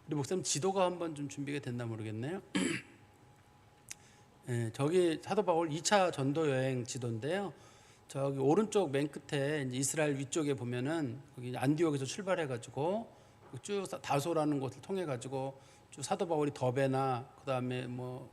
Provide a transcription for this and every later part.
우리 목사님 지도가 한번 좀 준비가 됐나 모르겠네요. 네, 저기 사도 바울 2차 전도 여행 지도인데요. 저기 오른쪽 맨 끝에 이제 이스라엘 위쪽에 보면은 거기 안디옥에서 출발해가지고 쭉 다소라는 곳을 통해가지고 쭉 사도 바울이 더베나 그다음에 뭐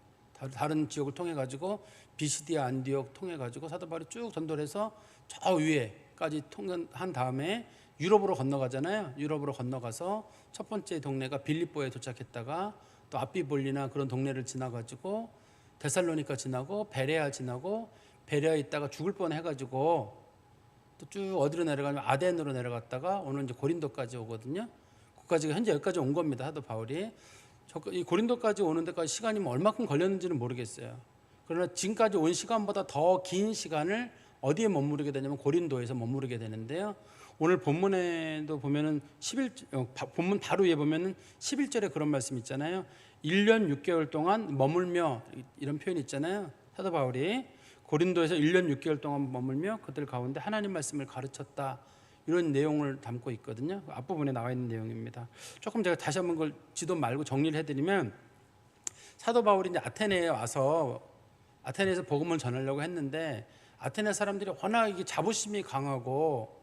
다른 지역을 통해가지고 비시디아 안디옥 통해가지고 사도 바울이 쭉 전도를 해서 저 위에까지 통한 다음에 유럽으로 건너가잖아요. 유럽으로 건너가서 첫 번째 동네가 빌립보에 도착했다가 또 아비볼리나 그런 동네를 지나가지고 데살로니카 지나고 베레아 지나고 베레아에 있다가 죽을 뻔해가지고 또 쭉 어디로 내려가면 아덴으로 내려갔다가 오늘 이제 고린도까지 오거든요. 거기까지 현재 여기까지 온 겁니다. 사도 바울이 이 고린도까지 오는 데까지 시간이 뭐 얼마큼 걸렸는지는 모르겠어요. 그러나 지금까지 온 시간보다 더 긴 시간을 어디에 머무르게 되냐면 고린도에서 머무르게 되는데요. 오늘 본문에도 보면은 본문 바로 위에 보면은 11절에 그런 말씀 있잖아요. 1년 6개월 동안 머물며 이런 표현이 있잖아요. 사도 바울이 고린도에서 1년 6개월 동안 머물며 그들 가운데 하나님 말씀을 가르쳤다. 이런 내용을 담고 있거든요. 앞부분에 나와 있는 내용입니다. 조금 제가 다시 한번 그걸 지도 말고 정리를 해드리면 사도 바울이 이제 아테네에 와서 아테네에서 복음을 전하려고 했는데 아테네 사람들이 워낙 이게 자부심이 강하고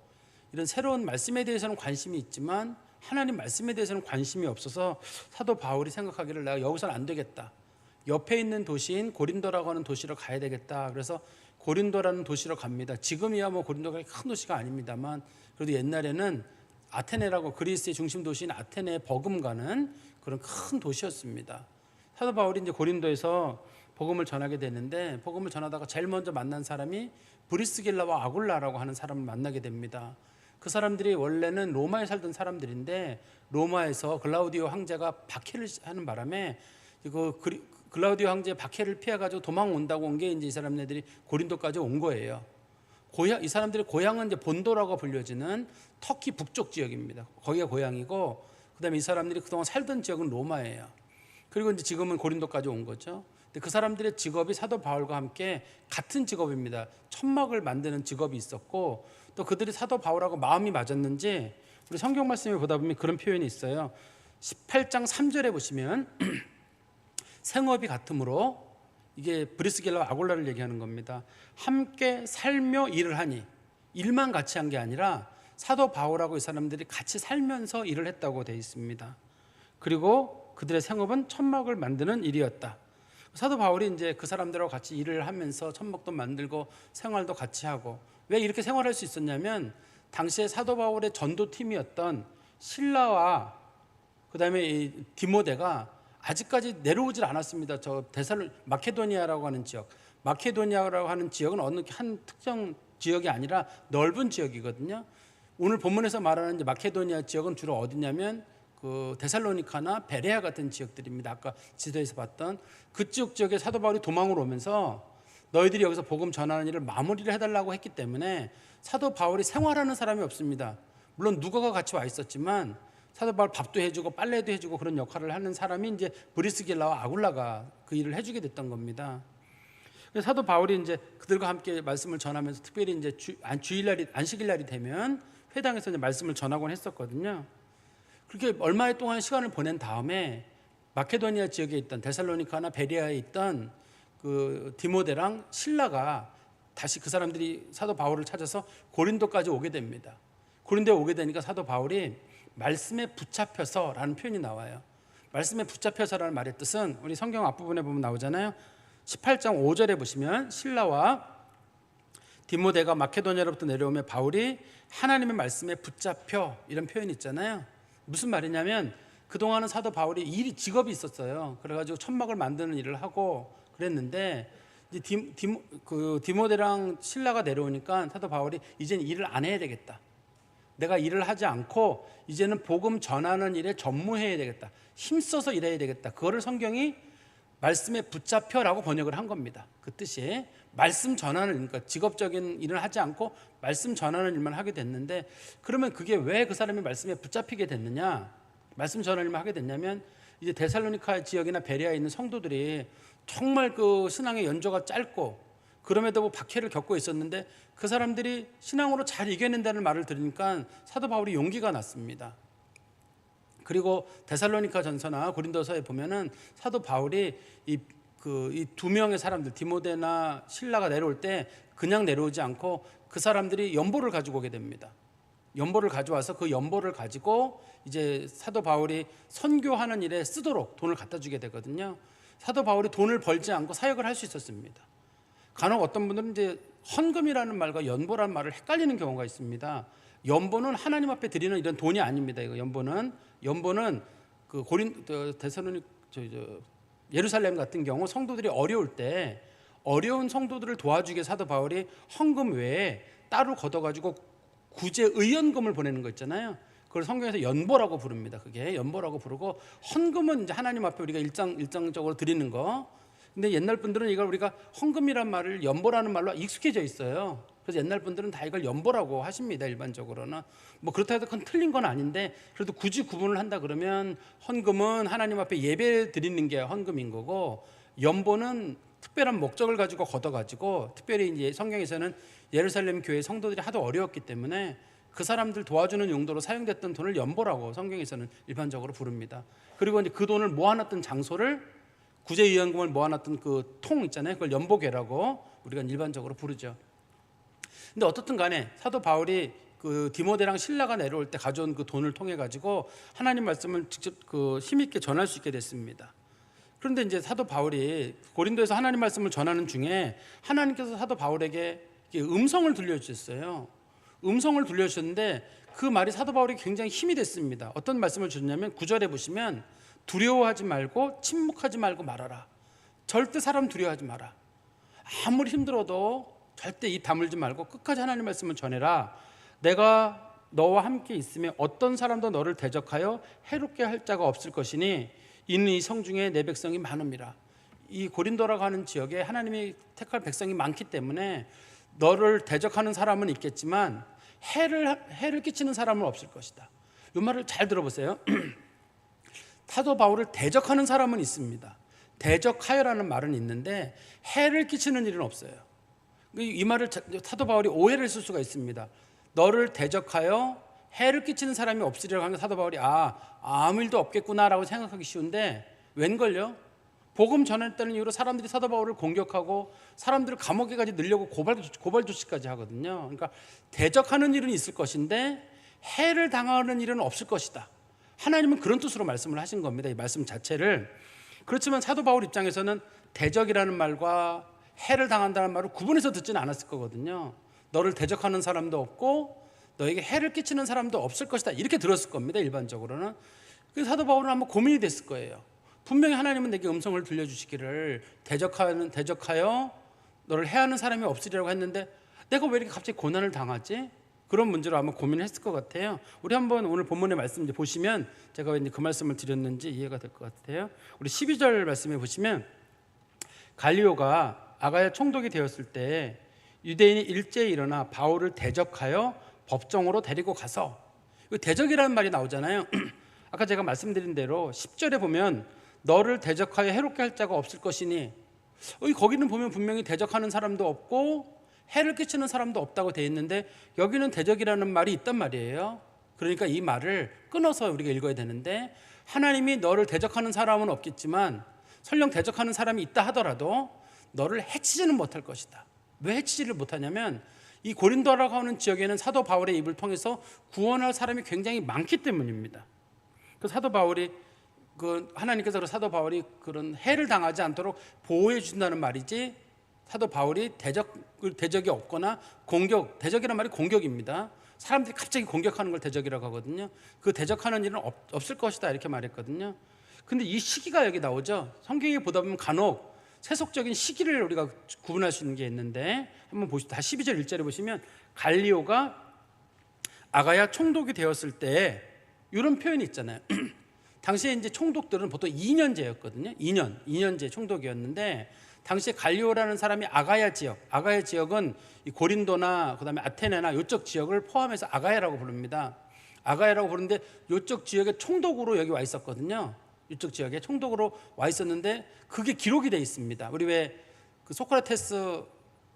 이런 새로운 말씀에 대해서는 관심이 있지만 하나님 말씀에 대해서는 관심이 없어서 사도 바울이 생각하기를 내가 여기서는 안 되겠다. 옆에 있는 도시인 고린도라고 하는 도시로 가야 되겠다. 그래서 고린도라는 도시로 갑니다. 지금이야 뭐 고린도가 큰 도시가 아닙니다만 그래도 옛날에는 아테네라고 그리스의 중심 도시인 아테네에 버금가는 그런 큰 도시였습니다. 사도 바울이 이제 고린도에서 복음을 전하게 되는데 복음을 전하다가 제일 먼저 만난 사람이 브리스길라와 아굴라라고 하는 사람을 만나게 됩니다. 그 사람들이 원래는 로마에 살던 사람들인데 로마에서 글라우디오 황제가 박해를 하는 바람에 글라우디오 황제의 박해를 피해가지고 도망온다고 온 게 이제 이 사람들이 고린도까지 온 거예요. 이 사람들의 고향은 이제 본도라고 불려지는 터키 북쪽 지역입니다. 거기가 고향이고, 그다음에 이 사람들이 그동안 살던 지역은 로마예요. 그리고 이제 지금은 고린도까지 온 거죠. 근데 그 사람들의 직업이 사도 바울과 함께 같은 직업입니다. 천막을 만드는 직업이 있었고, 또 그들이 사도 바울하고 마음이 맞았는지 우리 성경 말씀에 보다 보면 그런 표현이 있어요. 18장 3절에 보시면 생업이 같으므로 이게 브리스길라와 아굴라를 얘기하는 겁니다. 함께 살며 일을 하니 일만 같이 한 게 아니라 사도 바울하고 이 사람들이 같이 살면서 일을 했다고 되어 있습니다. 그리고 그들의 생업은 천막을 만드는 일이었다. 사도 바울이 이제 그 사람들하고 같이 일을 하면서 천막도 만들고 생활도 같이 하고 왜 이렇게 생활할 수 있었냐면 당시에 사도 바울의 전도팀이었던 실라와 그다음에 이 디모데가 아직까지 내려오질 않았습니다. 저 마케도니아라고 하는 지역. 마케도니아라고 하는 지역은 어느 한 특정 지역이 아니라 넓은 지역이거든요. 오늘 본문에서 말하는 이제 마케도니아 지역은 주로 어디냐면 그 데살로니카나 베레아 같은 지역들입니다. 아까 지도에서 봤던 그쪽 지역에 사도 바울이 도망을 오면서 너희들이 여기서 복음 전하는 일을 마무리를 해달라고 했기 때문에 사도 바울이 생활하는 사람이 없습니다. 물론 누가가 같이 와 있었지만 사도 바울 밥도 해주고 빨래도 해주고 그런 역할을 하는 사람이 이제 브리스길라와 아굴라가 그 일을 해주게 됐던 겁니다. 그래서 사도 바울이 이제 그들과 함께 말씀을 전하면서 특별히 이제 주일날이 안식일날이 되면 회당에서 이제 말씀을 전하곤 했었거든요. 그렇게 얼마의 동안 시간을 보낸 다음에 마케도니아 지역에 있던 데살로니카나 베레아에 있던 그 디모데랑 실라가 다시 그 사람들이 사도 바울을 찾아서 고린도까지 오게 됩니다. 고린도에 오게 되니까 사도 바울이 말씀에 붙잡혀서라는 표현이 나와요. 말씀에 붙잡혀서라는 말의 뜻은 우리 성경 앞부분에 보면 나오잖아요. 18장 5절에 보시면 실라와 디모데가 마케도니아로부터 내려오며 바울이 하나님의 말씀에 붙잡혀 이런 표현이 있잖아요. 무슨 말이냐면 그동안은 사도 바울이 직업이 있었어요. 그래가지고 천막을 만드는 일을 하고 그랬는데 이제 디모데랑 실라가 내려오니까 사도 바울이 이제는 일을 안 해야 되겠다. 내가 일을 하지 않고 이제는 복음 전하는 일에 전무해야 되겠다. 힘써서 일해야 되겠다. 그거를 성경이 말씀에 붙잡혀라고 번역을 한 겁니다. 그 뜻이 말씀 전하는, 그러니까 직업적인 일을 하지 않고 말씀 전하는 일만 하게 됐는데, 그러면 그게 왜 그 사람이 말씀에 붙잡히게 됐느냐? 말씀 전하는 일만 하게 됐냐면 이제 데살로니카 지역이나 베레아에 있는 성도들이 정말 그 신앙의 연조가 짧고 그럼에도 박해를 겪고 있었는데 그 사람들이 신앙으로 잘 이겨낸다는 말을 들으니까 사도 바울이 용기가 났습니다. 그리고 데살로니가 전서나 고린도서에 보면은 사도 바울이 이 두 명의 사람들 디모데나 실라가 내려올 때 그냥 내려오지 않고 그 사람들이 연보를 가지고 오게 됩니다. 연보를 가져와서 그 연보를 가지고 이제 사도 바울이 선교하는 일에 쓰도록 돈을 갖다 주게 되거든요. 사도 바울이 돈을 벌지 않고 사역을 할 수 있었습니다. 간혹 어떤 분들은 이제 헌금이라는 말과 연보라는 말을 헷갈리는 경우가 있습니다. 연보는 하나님 앞에 드리는 이런 돈이 아닙니다. 이거 연보는 그 데살로니 예루살렘 같은 경우 성도들이 어려울 때 어려운 성도들을 도와주기 위해 사도 바울이 헌금 외에 따로 걷어가지고 구제 의연금을 보내는 거 있잖아요. 그걸 성경에서 연보라고 부릅니다. 그게 연보라고 부르고, 헌금은 이제 하나님 앞에 우리가 일정적으로 드리는 거. 근데 옛날 분들은 이걸 우리가 헌금이란 말을 연보라는 말로 익숙해져 있어요. 그래서 옛날 분들은 다 이걸 연보라고 하십니다. 일반적으로는 뭐 그렇다 해도 그건 틀린 건 아닌데, 그래도 굳이 구분을 한다 그러면 헌금은 하나님 앞에 예배 드리는 게 헌금인 거고, 연보는 특별한 목적을 가지고 걷어가지고, 특별히 이제 성경에서는 예루살렘 교회 성도들이 하도 어려웠기 때문에 그 사람들 도와주는 용도로 사용됐던 돈을 연보라고 성경에서는 일반적으로 부릅니다. 그리고 이제 그 돈을 모아놨던 장소를, 구제위원금을 모아놨던 그 통 있잖아요. 그걸 연보궤라고 우리가 일반적으로 부르죠. 근데 어떻든 간에 사도 바울이 그 디모데랑 실라가 내려올 때 가져온 그 돈을 통해 가지고 하나님 말씀을 직접 힘있게 전할 수 있게 됐습니다. 그런데 이제 사도 바울이 고린도에서 하나님 말씀을 전하는 중에 하나님께서 사도 바울에게 음성을 들려주셨어요. 음성을 들려주셨는데 그 말이 사도 바울에게 굉장히 힘이 됐습니다. 어떤 말씀을 주셨냐면 9절에 보시면 두려워하지 말고 침묵하지 말고 말하라. 절대 사람 두려워하지 마라. 아무리 힘들어도 절대 입 다물지 말고 끝까지 하나님 말씀을 전해라. 내가 너와 함께 있으면 어떤 사람도 너를 대적하여 해롭게 할 자가 없을 것이니 이는 이 성중에 내 백성이 많음이라. 이 고린도라고 하는 지역에 하나님이 택할 백성이 많기 때문에 너를 대적하는 사람은 있겠지만 해를 끼치는 사람은 없을 것이다. 이 말을 잘 들어보세요. 사도 바울을 대적하는 사람은 있습니다. 대적하여라는 말은 있는데 해를 끼치는 일은 없어요. 이 말을 사도 바울이 오해를 했을 수가 있습니다. 너를 대적하여 해를 끼치는 사람이 없으리라고 하는 사도 바울이 아무 일도 없겠구나라고 생각하기 쉬운데, 웬걸요? 복음 전했다는 이유로 사람들이 사도 바울을 공격하고 사람들을 감옥에까지 넣으려고 고발 조치까지 하거든요. 그러니까 대적하는 일은 있을 것인데 해를 당하는 일은 없을 것이다. 하나님은 그런 뜻으로 말씀을 하신 겁니다. 이 말씀 자체를. 그렇지만 사도 바울 입장에서는 대적이라는 말과 해를 당한다는 말을 구분해서 듣지는 않았을 거거든요. 너를 대적하는 사람도 없고 너에게 해를 끼치는 사람도 없을 것이다, 이렇게 들었을 겁니다. 일반적으로는. 그래서 사도 바울은 한번 고민이 됐을 거예요. 분명히 하나님은 내게 음성을 들려주시기를 대적하여 너를 해하는 사람이 없으리라고 했는데 내가 왜 이렇게 갑자기 고난을 당하지? 그런 문제로 아마 고민을 했을 것 같아요. 우리 한번 오늘 본문의 말씀 이제 보시면 제가 왜 그 말씀을 드렸는지 이해가 될 것 같아요. 우리 12절 말씀에 보시면 갈리오가 아가야 총독이 되었을 때 유대인이 일제히 일어나 바울을 대적하여 법정으로 데리고 가서, 대적이라는 말이 나오잖아요. 아까 제가 말씀드린 대로 10절에 보면 너를 대적하여 해롭게 할 자가 없을 것이니, 거기는 보면 분명히 대적하는 사람도 없고 해를 끼치는 사람도 없다고 되어 있는데 여기는 대적이라는 말이 있단 말이에요. 그러니까 이 말을 끊어서 우리가 읽어야 되는데, 하나님이 너를 대적하는 사람은 없겠지만 설령 대적하는 사람이 있다 하더라도 너를 해치지는 못할 것이다. 왜 해치지를 못하냐면 이 고린도라고 하는 지역에는 사도 바울의 입을 통해서 구원할 사람이 굉장히 많기 때문입니다. 그 사도 바울이 하나님께서 사도 바울이 그런 해를 당하지 않도록 보호해 주신다는 말이지, 사도 바울이 대적이 없거나 대적이라는 말이 공격입니다. 사람들이 갑자기 공격하는 걸 대적이라고 하거든요. 그 대적하는 일은 없을 것이다, 이렇게 말했거든요. 근데 이 시기가 여기 나오죠. 성경에 보다 보면 간혹 세속적인 시기를 우리가 구분할 수 있는 게 있는데, 한번 보시죠. 다 12절 1절에 보시면 갈리오가 아가야 총독이 되었을 때, 이런 표현이 있잖아요. 당시에 이제 총독들은 보통 2년제였거든요. 2년제 총독이었는데, 당시에 갈리오라는 사람이 아가야 지역은 이 고린도나 그다음에 아테네나 이쪽 지역을 포함해서 아가야라고 부릅니다. 아가야라고 부르는데 이쪽 지역의 총독으로 여기 와 있었거든요. 이쪽 지역에 총독으로 와 있었는데 그게 기록이 돼 있습니다. 우리 왜 그 소크라테스,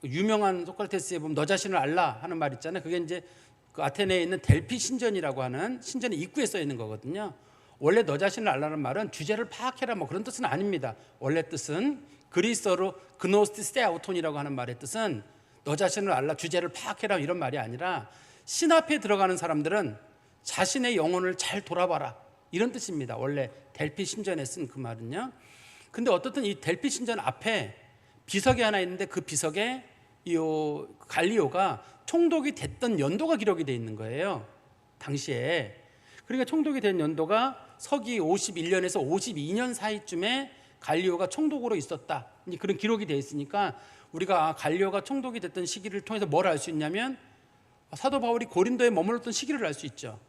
유명한 소크라테스에 보면 너 자신을 알라 하는 말 있잖아요. 그게 이제 그 아테네에 있는 델피 신전이라고 하는 신전의 입구에 써 있는 거거든요. 원래 너 자신을 알라는 말은 주제를 파악해라 뭐 그런 뜻은 아닙니다. 원래 뜻은 그리스어로 그노스티스테아우톤이라고 하는 말의 뜻은 너 자신을 알라, 주제를 파악해라 이런 말이 아니라 신 앞에 들어가는 사람들은 자신의 영혼을 잘 돌아봐라 이런 뜻입니다. 원래 델피 신전에 쓴 그 말은요. 근데 어떻든 이 델피 신전 앞에 비석이 하나 있는데 그 비석에 이 갈리오가 총독이 됐던 연도가 기록이 되어 있는 거예요. 당시에. 그러니까 총독이 된 연도가 서기 51년에서 52년 사이쯤에 갈리오가 총독으로 있었다. 그런 기록이 되어 있으니까 우리가 갈리오가 총독이 됐던 시기를 통해서 뭘 알 수 있냐면 사도 바울이 고린도에 머물렀던 시기를 알 수 있죠.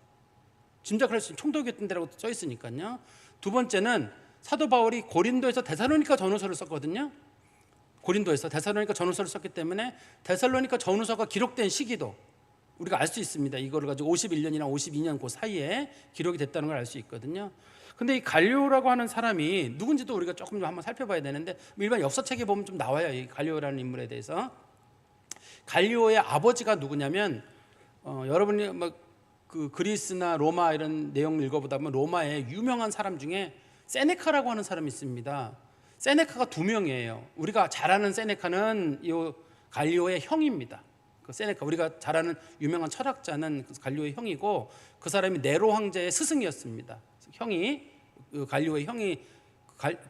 짐작할 수 있는 총독이었던 데라고 써 있으니까요. 두 번째는 사도 바울이 고린도에서 데살로니가 전후서를 썼거든요. 고린도에서 데살로니가 전후서를 썼기 때문에 데살로니가 전후서가 기록된 시기도 우리가 알 수 있습니다. 이거를 가지고 51년이나 52년 그 사이에 기록이 됐다는 걸 알 수 있거든요. 근데 이 갈리오라고 하는 사람이 누군지도 우리가 조금 좀 한번 살펴봐야 되는데 일반 역사책에 보면 좀 나와요. 이 갈리오라는 인물에 대해서. 갈리오의 아버지가 누구냐면 여러분이 그 그리스나 로마 이런 내용을 읽어보다 보면 로마의 유명한 사람 중에 세네카라고 하는 사람이 있습니다. 세네카가 두 명이에요. 우리가 잘 아는 세네카는 이 갈리오의 형입니다. 그 세네카 우리가 잘 아는 유명한 철학자는 갈리오의 형이고 그 사람이 네로 황제의 스승이었습니다. 형이 갈리오의 형이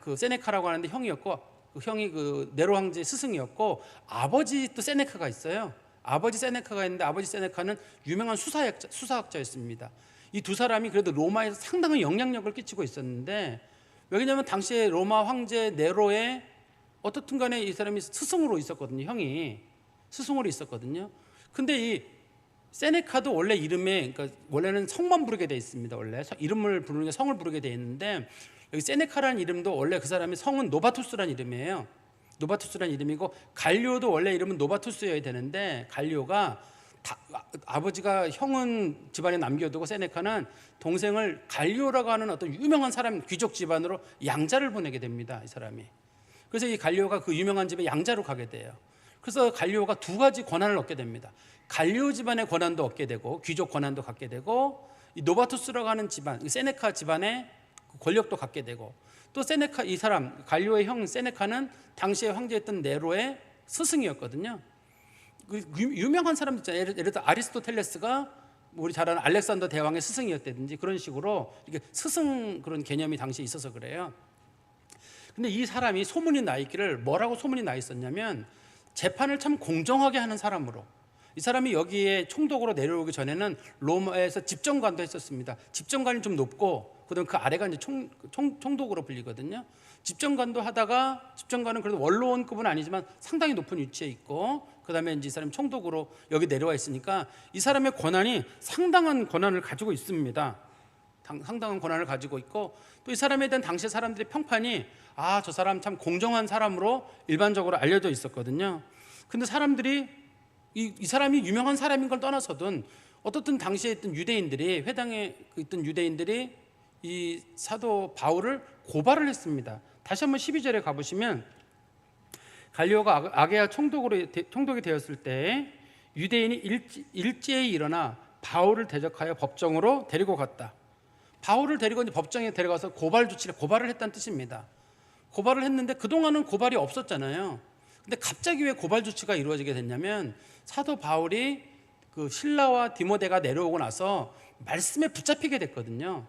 그 세네카라고 하는데 형이었고 그 형이 그 네로 황제의 스승이었고 아버지 또 세네카가 있어요. 아버지 세네카가 있는데 아버지 세네카는 유명한 수사학자였습니다. 이 두 사람이 그래도 로마에서 상당한 영향력을 끼치고 있었는데 왜냐하면 당시에 로마 황제 네로의 어떻든 간에 이 사람이 스승으로 있었거든요. 형이 스승으로 있었거든요. 근데 이 세네카도 원래 이름에 그러니까 원래는 성만 부르게 돼 있습니다. 원래 이름을 부르는 게 성을 부르게 돼 있는데 여기 세네카라는 이름도 원래 그 사람의 성은 노바투스라는 이름이에요. 노바투스라는 이름이고 갈리오도 원래 이름은 노바투스여야 되는데 갈리오가 아버지가 형은 집안에 남겨두고 세네카는 동생을 갈리오라고 하는 어떤 유명한 사람 귀족 집안으로 양자를 보내게 됩니다. 이 사람이. 그래서 이 갈리오가 그 유명한 집에 양자로 가게 돼요. 그래서 갈리오가 두 가지 권한을 얻게 됩니다. 갈리오 집안의 권한도 얻게 되고 귀족 권한도 갖게 되고 이 노바투스라고 하는 집안 세네카 집안의 권력도 갖게 되고 또 세네카 이 사람 갈리오의 형 세네카는 당시에 황제였던 네로의 스승이었거든요. 유명한 사람들 있잖아요. 예를 들어 아리스토텔레스가 우리 잘 아는 알렉산더 대왕의 스승이었다든지 그런 식으로 이렇게 스승 그런 개념이 당시에 있어서 그래요. 근데 이 사람이 소문이 나 있기를 뭐라고 소문이 나 있었냐면 재판을 참 공정하게 하는 사람으로 이 사람이 여기에 총독으로 내려오기 전에는 로마에서 집정관도 했었습니다. 집정관이 좀 높고 그다음 그 아래가 이제 총독으로 불리거든요. 집정관도 하다가 집정관은 그래도 원로원급은 아니지만 상당히 높은 위치에 있고 그다음에 이제 이 사람이 총독으로 여기 내려와 있으니까 이 사람의 권한이 상당한 권한을 가지고 있습니다. 상당한 권한을 가지고 있고 또 이 사람에 대한 당시 사람들의 평판이 저 사람 참 공정한 사람으로 일반적으로 알려져 있었거든요. 근데 사람들이 이 사람이 유명한 사람인 걸 떠나서든 어떻든 당시에 있던 유대인들이 회당에 있던 유대인들이 이 사도 바울을 고발을 했습니다. 다시 한번 12절에 가보시면 갈리오가 아게아 총독이 되었을 때 유대인이 일제히 일어나 바울을 대적하여 법정으로 데리고 갔다. 바울을 데리고 이제 법정에 데려가서 고발을 했다는 뜻입니다. 고발을 했는데 그동안은 고발이 없었잖아요. 근데 갑자기 왜 고발 조치가 이루어지게 됐냐면 사도 바울이 그 실라와 디모데가 내려오고 나서 말씀에 붙잡히게 됐거든요.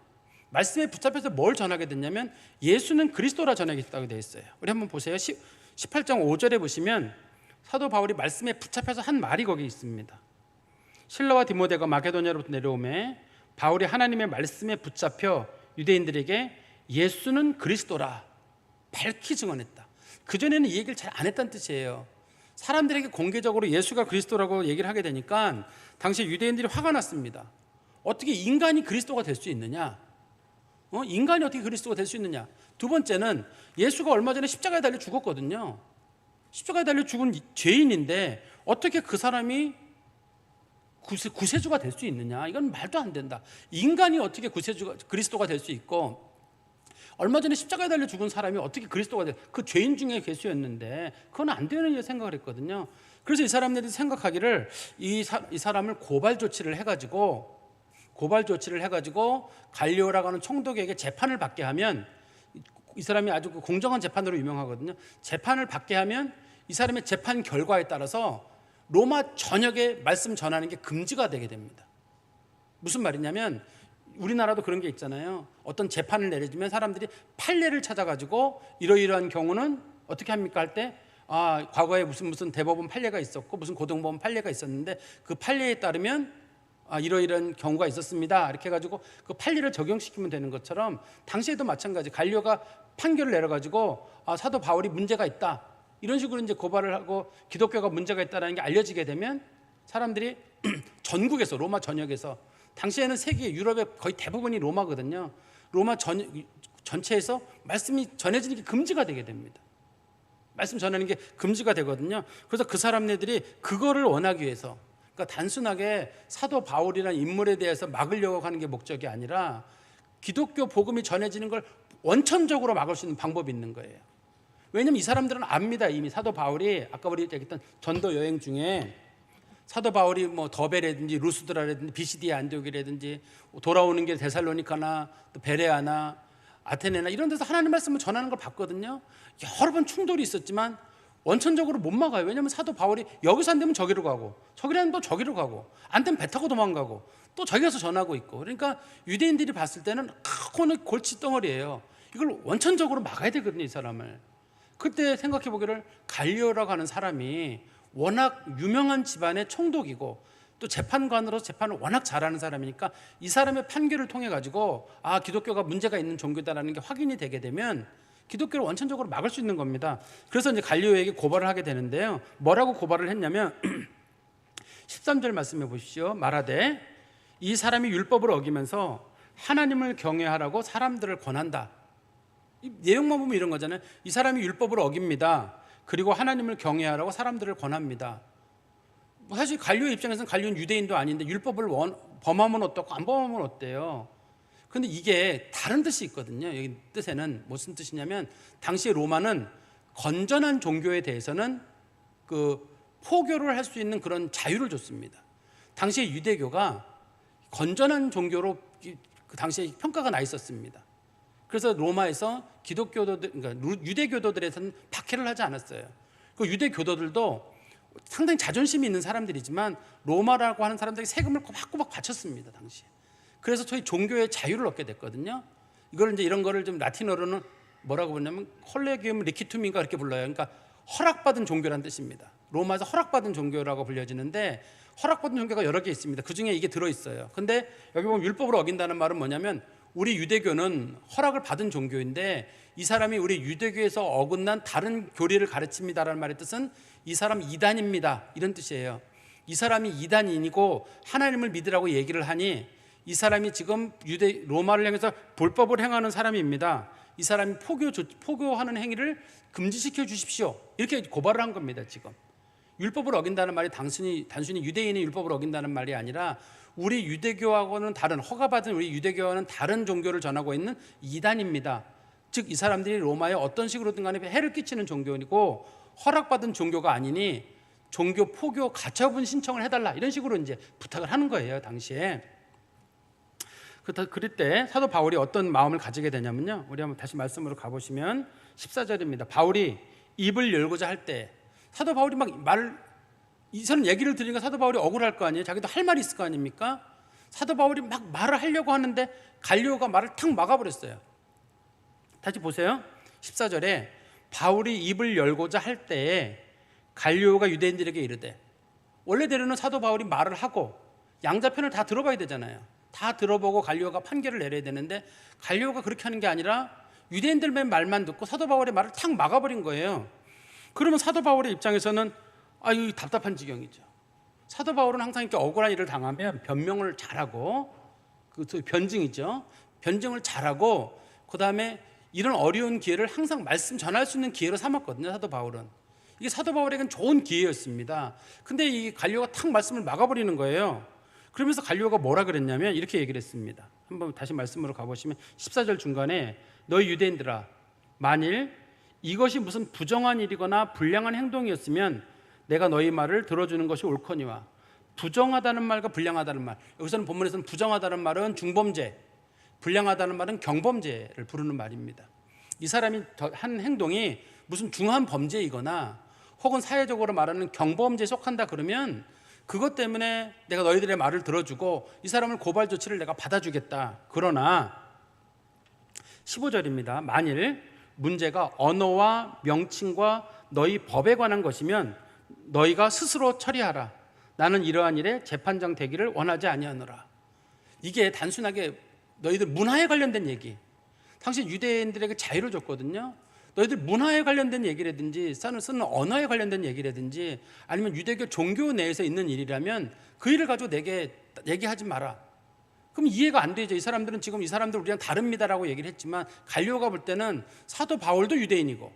말씀에 붙잡혀서 뭘 전하게 됐냐면 예수는 그리스도라 전하겠다고 되어 있어요. 우리 한번 보세요. 18장 5절에 보시면 사도 바울이 말씀에 붙잡혀서 한 말이 거기 있습니다. 실라와 디모데가 마게도냐로부터 내려오매 바울이 하나님의 말씀에 붙잡혀 유대인들에게 예수는 그리스도라 밝히 증언했다. 그전에는 이 얘기를 잘 안 했다는 뜻이에요. 사람들에게 공개적으로 예수가 그리스도라고 얘기를 하게 되니까 당시 유대인들이 화가 났습니다. 어떻게 인간이 그리스도가 될 수 있느냐? 인간이 어떻게 그리스도가 될 수 있느냐? 두 번째는 예수가 얼마 전에 십자가에 달려 죽었거든요. 십자가에 달려 죽은 죄인인데 어떻게 그 사람이 구세주가 될 수 있느냐? 이건 말도 안 된다. 인간이 어떻게 그리스도가 될 수 있고 얼마 전에 십자가에 달려 죽은 사람이 어떻게 그리스도가 그 죄인 중에 괴수였는데 그건 안 되는 생각을 했거든요. 그래서 이 사람들이 생각하기를 이 사람을 고발 조치를 해가지고 고발 조치를 해가지고 갈리오라고 하는 총독에게 재판을 받게 하면, 이 사람이 아주 공정한 재판으로 유명하거든요. 재판을 받게 하면 이 사람의 재판 결과에 따라서 로마 전역에 말씀 전하는 게 금지가 되게 됩니다. 무슨 말이냐면 우리나라도 그런 게 있잖아요. 어떤 재판을 내려주면 사람들이 판례를 찾아가지고 이러이러한 경우는 어떻게 합니까 할 때, 과거에 무슨 대법원 판례가 있었고 무슨 고등법원 판례가 있었는데 그 판례에 따르면 이러이러한 경우가 있었습니다. 이렇게 해가지고 그 판례를 적용시키면 되는 것처럼 당시에도 마찬가지, 갈리오가 판결을 내려가지고 사도 바울이 문제가 있다, 이런 식으로 이제 고발을 하고 기독교가 문제가 있다는 게 알려지게 되면 사람들이 전국에서, 로마 전역에서, 당시에는 세계 유럽의 거의 대부분이 로마거든요. 로마 전체에서 말씀이 전해지는 게 금지가 되게 됩니다. 말씀 전하는 게 금지가 되거든요. 그래서 그 사람네들이 그거를 원하기 위해서, 그러니까 단순하게 사도 바울이라는 인물에 대해서 막으려고 하는 게 목적이 아니라 기독교 복음이 전해지는 걸 원천적으로 막을 수 있는 방법이 있는 거예요. 왜냐하면 이 사람들은 압니다. 이미 사도 바울이, 아까 우리 얘기했던 전도 여행 중에 사도 바울이 뭐 더베라든지 루스드라라든지 비시디아 안디옥이라든지 돌아오는 길 데살로니카나 또 베레아나 아테네나 이런 데서 하나님 말씀을 전하는 걸 봤거든요. 여러 번 충돌이 있었지만 원천적으로 못 막아요. 왜냐하면 사도 바울이 여기서 안 되면 저기로 가고, 저기로 하면 또 저기로 가고, 안 되면 배 타고 도망가고, 또 저기 가서 전하고 있고. 그러니까 유대인들이 봤을 때는 큰 골칫덩어리예요. 이걸 원천적으로 막아야 되거든요, 이 사람을. 그때 생각해 보기를 갈리오라고 하는 사람이 워낙 유명한 집안의 총독이고 또 재판관으로 재판을 워낙 잘하는 사람이니까 이 사람의 판결을 통해 가지고 기독교가 문제가 있는 종교다라는 게 확인이 되게 되면 기독교를 원천적으로 막을 수 있는 겁니다. 그래서 이제 갈리오에게 고발을 하게 되는데요. 뭐라고 고발을 했냐면 13절 말씀해 보십시오. 말하되 이 사람이 율법을 어기면서 하나님을 경외하라고 사람들을 권한다. 이 내용만 보면 이런 거잖아요. 이 사람이 율법을 어깁니다. 그리고 하나님을 경외하라고 사람들을 권합니다. 사실 갈리오 입장에서는 갈리오는 유대인도 아닌데 율법을 범하면 어떻고 안 범하면 어때요? 근데 이게 다른 뜻이 있거든요. 여기 뜻에는 무슨 뜻이냐면 당시 로마는 건전한 종교에 대해서는 그 포교를 할 수 있는 그런 자유를 줬습니다. 당시에 유대교가 건전한 종교로 그 당시에 평가가 나 있었습니다. 그래서 로마에서 기독교도들, 그러니까 유대교도들에서는 박해를 하지 않았어요. 그 유대교도들도 상당히 자존심이 있는 사람들이지만 로마라고 하는 사람들이 세금을 꼬박꼬박 바쳤습니다, 당시에. 그래서 저희 종교의 자유를 얻게 됐거든요. 이걸 이제 이런 거를 좀 라틴어로는 뭐라고 부르냐면 콜레기움 리키툼인가 그렇게 불러요. 그러니까 허락받은 종교란 뜻입니다. 로마에서 허락받은 종교라고 불려지는데 허락받은 종교가 여러 개 있습니다. 그 중에 이게 들어있어요. 근데 여기 보면 율법을 어긴다는 말은 뭐냐면 우리 유대교는 허락을 받은 종교인데 이 사람이 우리 유대교에서 어긋난 다른 교리를 가르칩니다라는 말의 뜻은 이 사람 이단입니다, 이런 뜻이에요. 이 사람이 이단인이고 하나님을 믿으라고 얘기를 하니 이 사람이 지금 로마를 향해서 불법을 행하는 사람입니다. 이 사람이 포교하는 행위를 금지시켜 주십시오, 이렇게 고발을 한 겁니다. 지금 율법을 어긴다는 말이 단순히 유대인의 율법을 어긴다는 말이 아니라 우리 유대교하고는 다른, 허가받은 우리 유대교와는 다른 종교를 전하고 있는 이단입니다. 즉 이 사람들이 로마에 어떤 식으로든 간에 해를 끼치는 종교이고 허락받은 종교가 아니니 종교 포교 가처분 신청을 해달라, 이런 식으로 이제 부탁을 하는 거예요, 당시에. 그럴 때 사도 바울이 어떤 마음을 가지게 되냐면요, 우리 한번 다시 말씀으로 가보시면 14절입니다. 바울이 입을 열고자 할 때, 사도 바울이 막 이 사람 얘기를 들으니까 사도 바울이 억울할 거 아니에요. 자기도 할 말이 있을 거 아닙니까? 사도 바울이 막 말을 하려고 하는데 갈리오가 말을 탁 막아버렸어요. 다시 보세요. 14절에 바울이 입을 열고자 할 때에 갈리오가 유대인들에게 이르되, 원래대로는 사도 바울이 말을 하고 양자편을 다 들어봐야 되잖아요. 다 들어보고 갈리오가 판결을 내려야 되는데 갈리오가 그렇게 하는 게 아니라 유대인들의 말만 듣고 사도 바울의 말을 탁 막아버린 거예요. 그러면 사도 바울의 입장에서는 이 답답한 지경이죠. 사도 바울은 항상 이렇게 억울한 일을 당하면 변명을 잘하고, 그 변증이죠. 변증을 잘하고, 그 다음에 이런 어려운 기회를 항상 말씀 전할 수 있는 기회로 삼았거든요, 사도 바울은. 이게 사도 바울에게는 좋은 기회였습니다. 근데 이 갈리오가 탁 말씀을 막아버리는 거예요. 그러면서 갈리오가 뭐라 그랬냐면 이렇게 얘기를 했습니다. 한번 다시 말씀으로 가보시면 14절 중간에 너희 유대인들아, 만일 이것이 무슨 부정한 일이거나 불량한 행동이었으면 내가 너희 말을 들어주는 것이 옳거니와 부정하다는 말과 불량하다는 말. 여기서는 본문에서는 부정하다는 말은 중범죄, 불량하다는 말은 경범죄를 부르는 말입니다. 이 사람이 한 행동이 무슨 중한 범죄이거나 혹은 사회적으로 말하는 경범죄에 속한다 그러면 그것 때문에 내가 너희들의 말을 들어주고 이 사람을 고발 조치를 내가 받아주겠다. 그러나 15절입니다. 만일 문제가 언어와 명칭과 너희 법에 관한 것이면 너희가 스스로 처리하라. 나는 이러한 일에 재판장 되기를 원하지 아니하노라. 이게 단순하게 너희들 문화에 관련된 얘기. 당시 유대인들에게 자유를 줬거든요. 너희들 문화에 관련된 얘기라든지 쓰는 언어에 관련된 얘기라든지 아니면 유대교 종교 내에서 있는 일이라면 그 일을 가지고 내게 얘기하지 마라. 그럼 이해가 안 되죠. 이 사람들은 지금 이 사람들 우리랑 다릅니다라고 얘기를 했지만 갈리오가 볼 때는 사도 바울도 유대인이고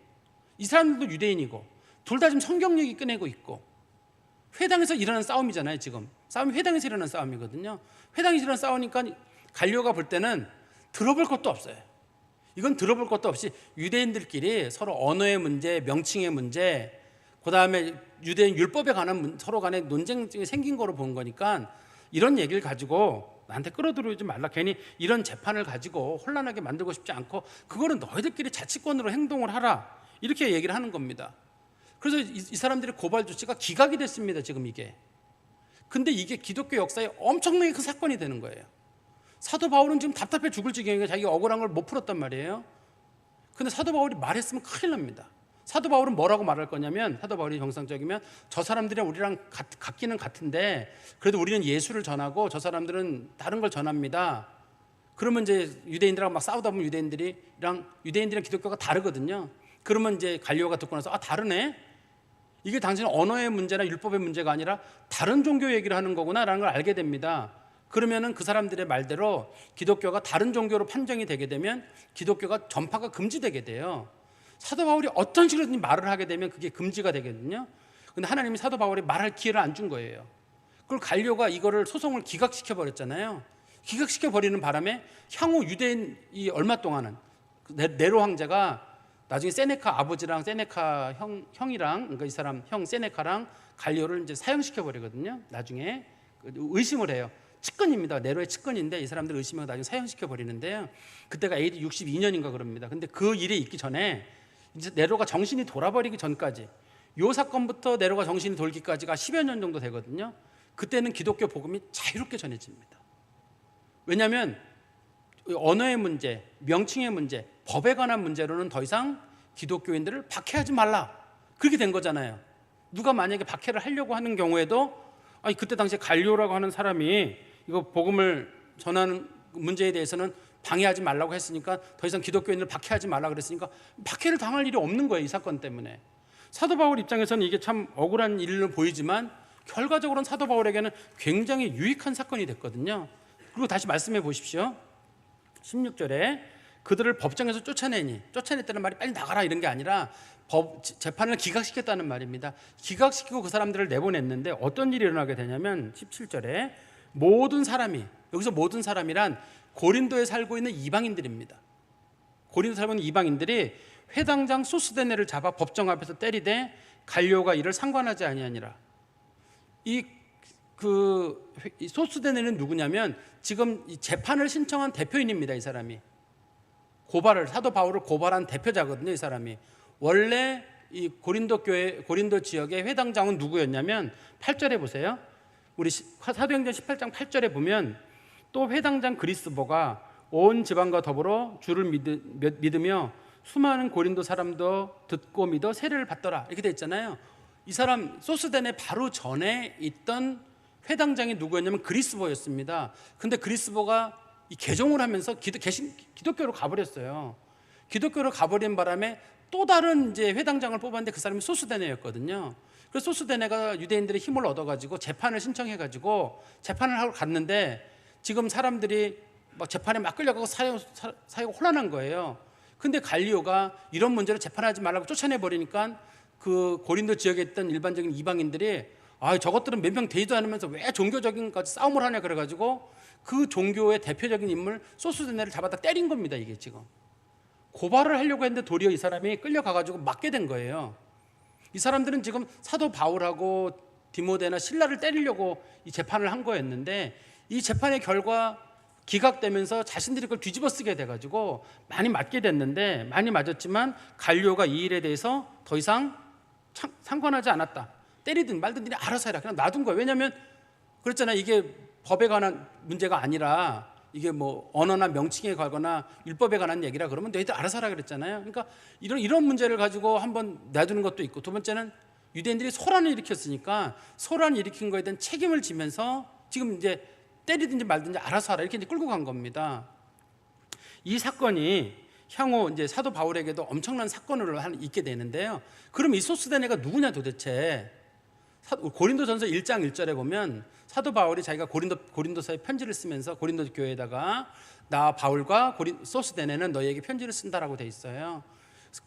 이 사람들도 유대인이고 둘 다 지금 성경 얘기 꺼내고 있고 회당에서 일어난 싸움이잖아요. 지금 싸움이 회당에서 일어난 싸움이거든요. 회당에서 일어난 싸우니까 갈리오가 볼 때는 들어볼 것도 없어요. 이건 들어볼 것도 없이 유대인들끼리 서로 언어의 문제, 명칭의 문제, 그 다음에 유대인 율법에 관한 서로 간에 논쟁이 생긴 거로 본 거니까 이런 얘기를 가지고 나한테 끌어들이지 말라. 괜히 이런 재판을 가지고 혼란하게 만들고 싶지 않고 그거는 너희들끼리 자치권으로 행동을 하라. 이렇게 얘기를 하는 겁니다. 그래서 이 사람들의 고발 조치가 기각이 됐습니다. 지금 이게. 근데 이게 기독교 역사에 엄청나게 큰 사건이 되는 거예요. 사도 바울은 지금 답답해 죽을 지경이니까 자기가 억울한 걸 못 풀었단 말이에요. 근데 사도 바울이 말했으면 큰일 납니다. 사도 바울은 뭐라고 말할 거냐면 사도 바울이 정상적이면 저 사람들이랑 우리랑 같기는 같은데 그래도 우리는 예수를 전하고 저 사람들은 다른 걸 전합니다. 그러면 이제 유대인들하고 막 싸우다 보면 유대인들이랑 기독교가 다르거든요. 그러면 이제 갈리오가 듣고 나서 다르네? 이게 당신은 언어의 문제나 율법의 문제가 아니라 다른 종교 얘기를 하는 거구나라는 걸 알게 됩니다. 그러면은 그 사람들의 말대로 기독교가 다른 종교로 판정이 되게 되면 기독교가 전파가 금지되게 돼요. 사도 바울이 어떤 식으로든 말을 하게 되면 그게 금지가 되거든요. 근데 하나님이 사도 바울이 말할 기회를 안 준 거예요. 그걸 갈리오가 이거를 소송을 기각시켜 버렸잖아요. 기각시켜 버리는 바람에 향후 유대인이 얼마 동안은 네로 황제가 나중에 세네카 아버지랑 세네카 형이랑 그러니까 이 사람 형 세네카랑 갈리오를 이제 사형시켜 버리거든요. 나중에 의심을 해요. 측근입니다. 네로의 측근인데 이 사람들 의심하고 나중에 사형시켜 버리는데요. 그때가 AD 62년인가 그럽니다. 근데 그 일이 있기 전에 이제 네로가 정신이 돌아버리기 전까지 이 사건부터 네로가 정신이 돌기까지가 10여 년 정도 되거든요. 그때는 기독교 복음이 자유롭게 전해집니다. 왜냐하면 언어의 문제, 명칭의 문제, 법에 관한 문제로는 더 이상 기독교인들을 박해하지 말라. 그렇게 된 거잖아요. 누가 만약에 박해를 하려고 하는 경우에도 그때 당시에 갈리오라고 하는 사람이 이거 복음을 전하는 문제에 대해서는 방해하지 말라고 했으니까 더 이상 기독교인을 박해하지 말라고 그랬으니까 박해를 당할 일이 없는 거예요. 이 사건 때문에. 사도 바울 입장에서는 이게 참 억울한 일로 보이지만 결과적으로는 사도 바울에게는 굉장히 유익한 사건이 됐거든요. 그리고 다시 말씀해 보십시오. 16절에 그들을 법정에서 쫓아냈다는 말이 빨리 나가라 이런 게 아니라 재판을 기각시켰다는 말입니다. 기각시키고 그 사람들을 내보냈는데 어떤 일이 일어나게 되냐면 17절에 모든 사람이, 여기서 모든 사람이란 고린도에 살고 있는 이방인들입니다. 고린도에 살고 있는 이방인들이 회당장 소스데네를 잡아 법정 앞에서 때리되 갈리오가 이를 상관하지 아니하니라. 이 소스데네는 누구냐면 지금 이 재판을 신청한 대표인입니다. 이 사람이 사도 바울을 고발한 대표자거든요. 이 사람이 원래 이 고린도 지역의 회당장은 누구였냐면 8절에 보세요. 우리 사도행전 18장 8절에 보면 또 회당장 그리스보가 온 지방과 더불어 주를 믿으며 수많은 고린도 사람도 듣고 믿어 세례를 받더라 이렇게 돼 있잖아요. 이 사람 소스데네 바로 전에 있던 회당장이 누구였냐면 그리스보였습니다. 근데 그리스보가 이 개종을 하면서 기독교로 가버렸어요. 기독교로 가버린 바람에 또 다른 이제 회당장을 뽑았는데 그 사람이 소스데네였거든요. 그래서 소스데네가 유대인들의 힘을 얻어가지고 재판을 신청해가지고 재판을 하러 갔는데 지금 사람들이 막 재판에 막 끌려가고 사회가 혼란한 거예요. 근데 갈리오가 이런 문제로 재판하지 말라고 쫓아내버리니까 그 고린도 지역에 있던 일반적인 이방인들이 저것들은 몇 명 되지도 않으면서 왜 종교적인 까지 싸움을 하냐 그래가지고 그 종교의 대표적인 인물 소스데네를 잡아다 때린 겁니다. 이게 지금 고발을 하려고 했는데 도리어 이 사람이 끌려가가지고 맞게 된 거예요. 이 사람들은 지금 사도 바울하고 디모데나 실라를 때리려고 이 재판을 한 거였는데, 이 재판의 결과 기각되면서 자신들이 그걸 뒤집어 쓰게 돼가지고 많이 맞게 됐는데, 많이 맞았지만 갈리오가 이 일에 대해서 더 이상 상관하지 않았다. 때리든 말든 니네 알아서 해라, 그냥 놔둔 거예요. 왜냐하면 그랬잖아요. 이게 법에 관한 문제가 아니라 이게 뭐 언어나 명칭에 관거나 율법에 관한 얘기라 그러면 너희들 알아서 하라 그랬잖아요. 그러니까 이런 문제를 가지고 한번 놔두는 것도 있고, 두 번째는 유대인들이 소란을 일으켰으니까 소란 일으킨 거에 대한 책임을 지면서 지금 이제 때리든지 말든지 알아서 하라, 이렇게 이제 끌고 간 겁니다. 이 사건이 향후 이제 사도 바울에게도 엄청난 사건으로 있게 되는데요. 그럼 이 소스데네가 누구냐 도대체? 고린도전서 1장 1절에 보면 사도 바울이 자기가 고린도서에 편지를 쓰면서 고린도 교회에다가 나 바울과 소스데네는 너희에게 편지를 쓴다라고 돼 있어요.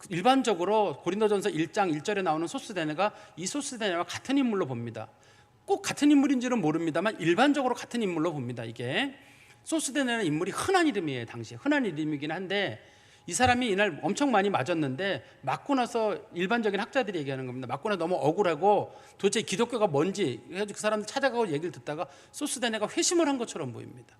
일반적으로 고린도전서 1장 1절에 나오는 소스데네가 이 소스데네와 같은 인물로 봅니다. 꼭 같은 인물인지는 모릅니다만 일반적으로 같은 인물로 봅니다. 이게 소스데네라는 인물이 흔한 이름이에요. 당시 흔한 이름이긴 한데, 이 사람이 이날 엄청 많이 맞았는데 맞고 나서 일반적인 학자들이 얘기하는 겁니다. 맞고 나서 너무 억울하고 도대체 기독교가 뭔지 해가지고 그 사람들 찾아가고 얘기를 듣다가 소스데네가 회심을 한 것처럼 보입니다.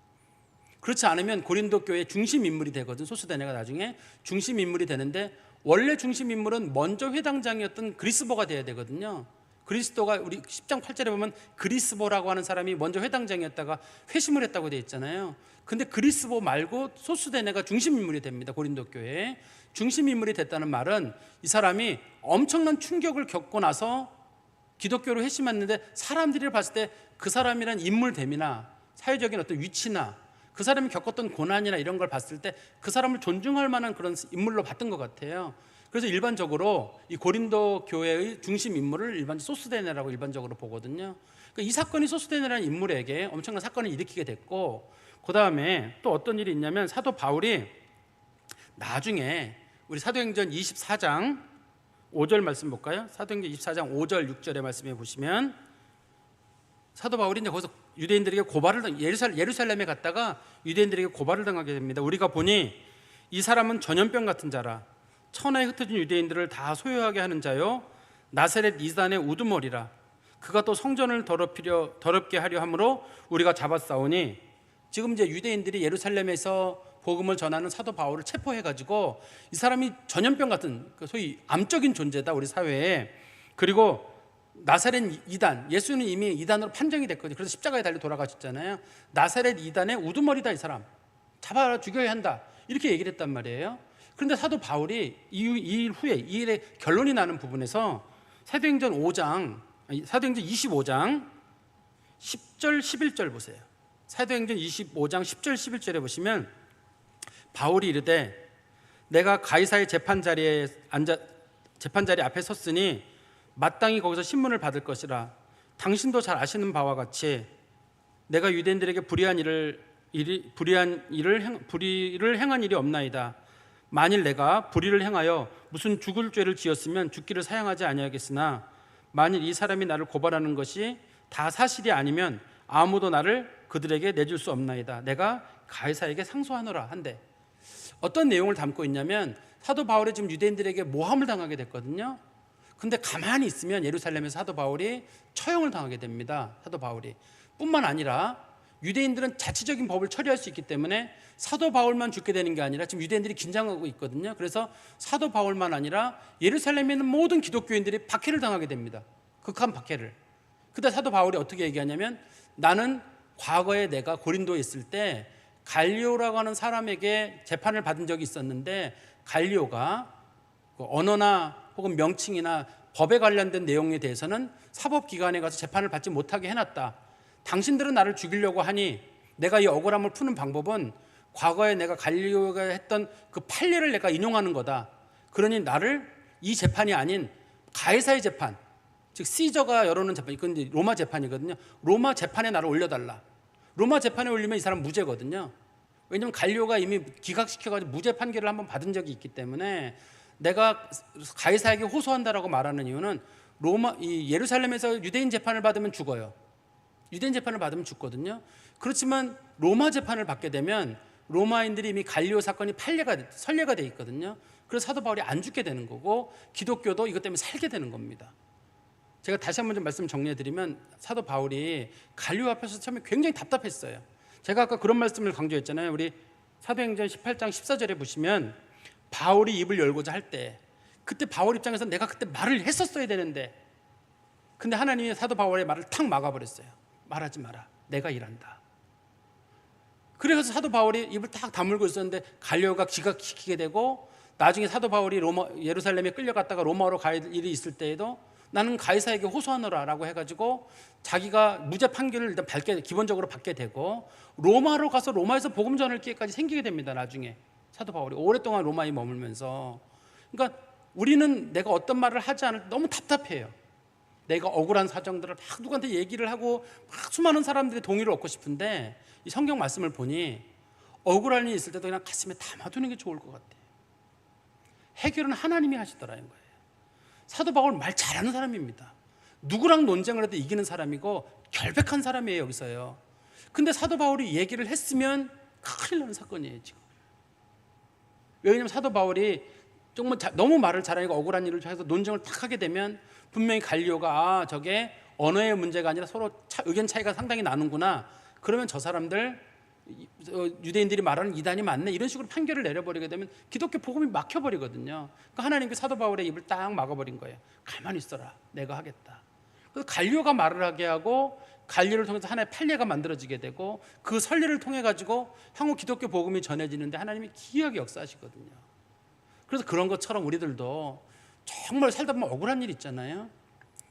그렇지 않으면 고린도 교회의 중심 인물이 되거든. 소스데네가 나중에 중심 인물이 되는데, 원래 중심 인물은 먼저 회당장이었던 그리스보가 돼야 되거든요. 그리스도가 우리 10장 8절에 보면 그리스보라고 하는 사람이 먼저 회당장이었다가 회심을 했다고 되어 있잖아요. 근데 그리스보 말고 소스데네가 중심 인물이 됩니다. 고린도 교회에 중심 인물이 됐다는 말은 이 사람이 엄청난 충격을 겪고 나서 기독교로 회심했는데, 사람들이 봤을 때 그 사람이란 인물됨이나 사회적인 어떤 위치나 그 사람이 겪었던 고난이나 이런 걸 봤을 때 그 사람을 존중할 만한 그런 인물로 봤던 것 같아요. 그래서 일반적으로 이 고린도 교회의 중심 인물을 소스데네라고 일반적으로 보거든요. 그러니까 이 사건이 소스데네라는 인물에게 엄청난 사건을 일으키게 됐고, 그 다음에 또 어떤 일이 있냐면 사도 바울이 나중에 우리 사도행전 24장 5절 말씀 볼까요? 사도행전 24장 5절 6절의 말씀에 보시면 사도 바울이 이제 거기서 유대인들에게 예루살렘에 갔다가 유대인들에게 고발을 당하게 됩니다. 우리가 보니 이 사람은 전염병 같은 자라, 천하에 흩어진 유대인들을 다 소유하게 하는 자요, 나사렛 이단의 우두머리라. 그가 또 성전을 더럽게 하려 함으로 우리가 잡았사오니, 지금 이제 유대인들이 예루살렘에서 복음을 전하는 사도 바울을 체포해가지고 이 사람이 전염병 같은 소위 암적인 존재다 우리 사회에. 그리고 나사렛 이단, 예수는 이미 이단으로 판정이 됐거든요. 그래서 십자가에 달려 돌아가셨잖아요. 나사렛 이단의 우두머리다, 이 사람 잡아 죽여야 한다, 이렇게 얘기를 했단 말이에요. 그런데 사도 바울이 이 일의 결론이 나는 부분에서 사도행전 25장 10절 11절 보세요. 사도행전 25장 10절 11절에 보시면 바울이 이르되 내가 가이사의 재판자리 앞에 섰으니 마땅히 거기서 신문을 받을 것이라. 당신도 잘 아시는 바와 같이 내가 유대인들에게 불의를 행한 일이 없나이다. 만일 내가 불의를 행하여 무슨 죽을 죄를 지었으면 죽기를 사양하지 아니하겠으나, 만일 이 사람이 나를 고발하는 것이 다 사실이 아니면 아무도 나를 그들에게 내줄 수 없나이다. 내가 가이사에게 상소하노라 한대. 어떤 내용을 담고 있냐면, 사도 바울이 지금 유대인들에게 모함을 당하게 됐거든요. 근데 가만히 있으면 예루살렘에서 사도 바울이 처형을 당하게 됩니다. 사도 바울이 뿐만 아니라 유대인들은 자치적인 법을 처리할 수 있기 때문에 사도 바울만 죽게 되는 게 아니라 지금 유대인들이 긴장하고 있거든요. 그래서 사도 바울만 아니라 예루살렘에 있는 모든 기독교인들이 박해를 당하게 됩니다. 극한 박해를. 그때 사도 바울이 어떻게 얘기하냐면, 나는 과거에 내가 고린도에 있을 때 갈리오라고 하는 사람에게 재판을 받은 적이 있었는데, 갈리오가 언어나 혹은 명칭이나 법에 관련된 내용에 대해서는 사법기관에 가서 재판을 받지 못하게 해놨다. 당신들은 나를 죽이려고 하니 내가 이 억울함을 푸는 방법은 과거에 내가 갈리오가 했던 그 판례를 내가 인용하는 거다. 그러니 나를 이 재판이 아닌 가이사의 재판, 즉 시저가 열어놓은 재판, 이건 이제 로마 재판이거든요. 로마 재판에 나를 올려달라. 로마 재판에 올리면 이 사람 무죄거든요. 왜냐하면 갈리오가 이미 기각시켜가지고 무죄 판결을 한번 받은 적이 있기 때문에, 내가 가이사에게 호소한다라고 말하는 이유는 예루살렘에서 유대인 재판을 받으면 죽어요. 유대인 재판을 받으면 죽거든요. 그렇지만 로마 재판을 받게 되면 로마인들이 이미 갈리오 사건이 선례가 돼 있거든요. 그래서 사도 바울이 안 죽게 되는 거고, 기독교도 이것 때문에 살게 되는 겁니다. 제가 다시 한번 좀 말씀 정리해드리면 사도 바울이 갈리오 앞에서 처음에 굉장히 답답했어요. 제가 아까 그런 말씀을 강조했잖아요. 우리 사도행전 18장 14절에 보시면 바울이 입을 열고자 할 때, 그때 바울 입장에서 내가 그때 말을 했었어야 되는데, 근데 하나님이 사도 바울의 말을 탁 막아버렸어요. 말하지 마라, 내가 일한다. 그래서 사도 바울이 입을 딱 다물고 있었는데 갈리오가 기각시키게 되고, 나중에 사도 바울이 예루살렘에 끌려갔다가 로마로 갈 일이 있을 때에도 나는 가이사에게 호소하노라라고 해가지고 자기가 무죄 판결을 일단 기본적으로 받게 되고, 로마로 가서 로마에서 복음 전할 기회까지 생기게 됩니다. 나중에 사도 바울이 오랫동안 로마에 머물면서. 그러니까 우리는 내가 어떤 말을 하지 않을 때 너무 답답해요. 내가 억울한 사정들을 막 누구한테 얘기를 하고 막 수많은 사람들의 동의를 얻고 싶은데, 이 성경 말씀을 보니 억울한 일이 있을 때도 그냥 가슴에 담아두는 게 좋을 것 같아요. 해결은 하나님이 하시더라는 거예요. 사도 바울 말 잘하는 사람입니다. 누구랑 논쟁을 해도 이기는 사람이고 결백한 사람이에요, 여기서요. 근데 사도 바울이 얘기를 했으면 큰일 나는 사건이에요, 지금. 왜냐하면 사도 바울이 정말 너무 말을 잘하니까 억울한 일을 해서 논쟁을 딱 하게 되면 분명히 갈리오가 저게 언어의 문제가 아니라 서로 의견 차이가 상당히 나는구나, 그러면 저 사람들 유대인들이 말하는 이단이 맞네, 이런 식으로 판결을 내려버리게 되면 기독교 복음이 막혀버리거든요. 그러니까 하나님께 사도 바울의 입을 딱 막아버린 거예요. 가만히 있어라, 내가 하겠다. 그래서 갈리오가 말을 하게 하고, 갈리오를 통해서 하나의 판례가 만들어지게 되고, 그 선례를 통해 가지고 향후 기독교 복음이 전해지는데 하나님이 기이하게 역사하시거든요. 그래서 그런 것처럼 우리들도 정말 살다 보면 억울한 일 있잖아요.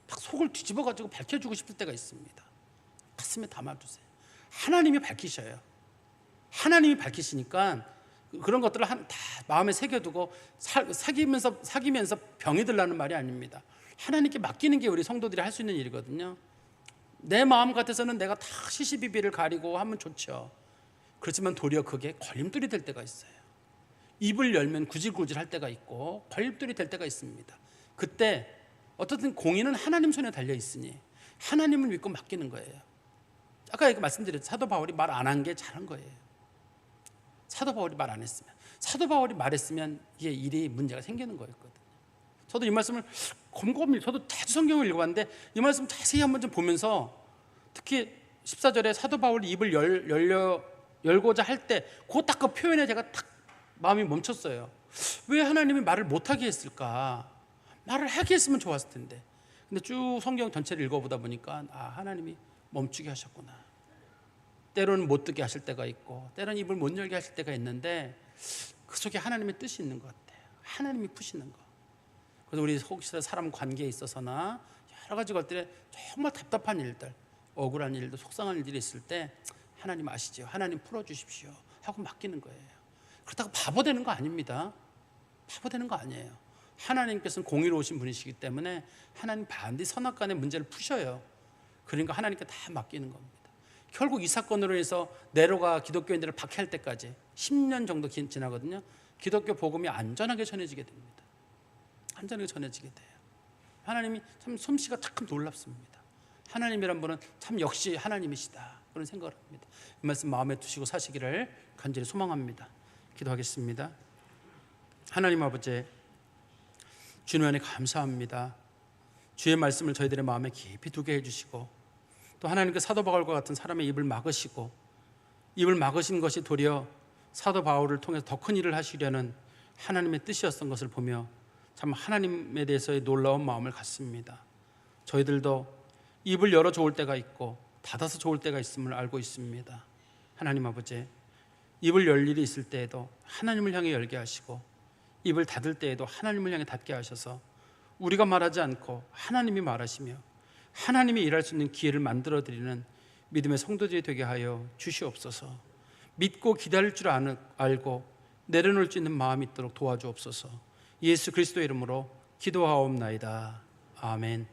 딱 속을 뒤집어 가지고 밝혀주고 싶을 때가 있습니다. 가슴에 담아두세요. 하나님이 밝히셔요. 하나님이 밝히시니까 그런 것들을 다 마음에 새겨두고 사귀면서 병이 들라는 말이 아닙니다. 하나님께 맡기는 게 우리 성도들이 할 수 있는 일이거든요. 내 마음 같아서는 내가 다 시시비비를 가리고 하면 좋죠. 그렇지만 도리어 그게 걸림돌이 될 때가 있어요. 입을 열면 구질구질 할 때가 있고 걸림돌이 될 때가 있습니다. 그때 어떻든 공의는 하나님 손에 달려 있으니 하나님을 믿고 맡기는 거예요. 아까 말씀드렸죠. 사도 바울이 말 안 한 게 잘한 거예요. 사도 바울이 말 안 했으면, 사도 바울이 말했으면 이게 일이 문제가 생기는 거였거든요. 저도 이 말씀을 곰곰이, 저도 자주 성경을 읽어봤는데 이 말씀 자세히 한번 좀 보면서, 특히 14절에 사도 바울이 입을 열고자 할 때 그 딱 그 표현에 제가 딱 마음이 멈췄어요. 왜 하나님이 말을 못하게 했을까? 말을 하게 했으면 좋았을 텐데. 근데 쭉 성경 전체를 읽어보다 보니까 하나님이 멈추게 하셨구나. 때로는 못 듣게 하실 때가 있고, 때로는 입을 못 열게 하실 때가 있는데, 그 속에 하나님의 뜻이 있는 것 같아요. 하나님이 푸시는 거. 그래서 우리 혹시 사람 관계에 있어서나 여러 가지 것들에 정말 답답한 일들, 억울한 일들, 속상한 일들이 있을 때 하나님 아시죠? 하나님 풀어주십시오 하고 맡기는 거예요. 그렇다고 바보 되는 거 아닙니다. 바보 되는 거 아니에요. 하나님께서는 공의로우신 분이시기 때문에 하나님 반드시 선악간의 문제를 푸셔요. 그러니까 하나님께 다 맡기는 겁니다. 결국 이 사건으로 해서 네로가 기독교인들을 박해할 때까지 10년 정도 지나거든요. 기독교 복음이 안전하게 전해지게 됩니다. 안전하게 전해지게 돼요. 하나님이 참 솜씨가 참 놀랍습니다. 하나님이란 분은 참 역시 하나님이시다, 그런 생각을 합니다. 이 말씀 마음에 두시고 사시기를 간절히 소망합니다. 기도하겠습니다. 하나님 아버지, 주님 안에 감사합니다. 주의 말씀을 저희들의 마음에 깊이 두게 해주시고, 또 하나님께 사도 바울과 같은 사람의 입을 막으시고, 입을 막으신 것이 도리어 사도 바울을 통해서 더 큰 일을 하시려는 하나님의 뜻이었던 것을 보며 참 하나님에 대해서의 놀라운 마음을 갖습니다. 저희들도 입을 열어 좋을 때가 있고 닫아서 좋을 때가 있음을 알고 있습니다. 하나님 아버지, 입을 열 일이 있을 때에도 하나님을 향해 열게 하시고, 입을 닫을 때에도 하나님을 향해 닫게 하셔서 우리가 말하지 않고 하나님이 말하시며 하나님이 일할 수 있는 기회를 만들어드리는 믿음의 성도들이 되게 하여 주시옵소서. 믿고 기다릴 줄 알고 내려놓을 수 있는 마음이 있도록 도와주옵소서. 예수 그리스도의 이름으로 기도하옵나이다. 아멘.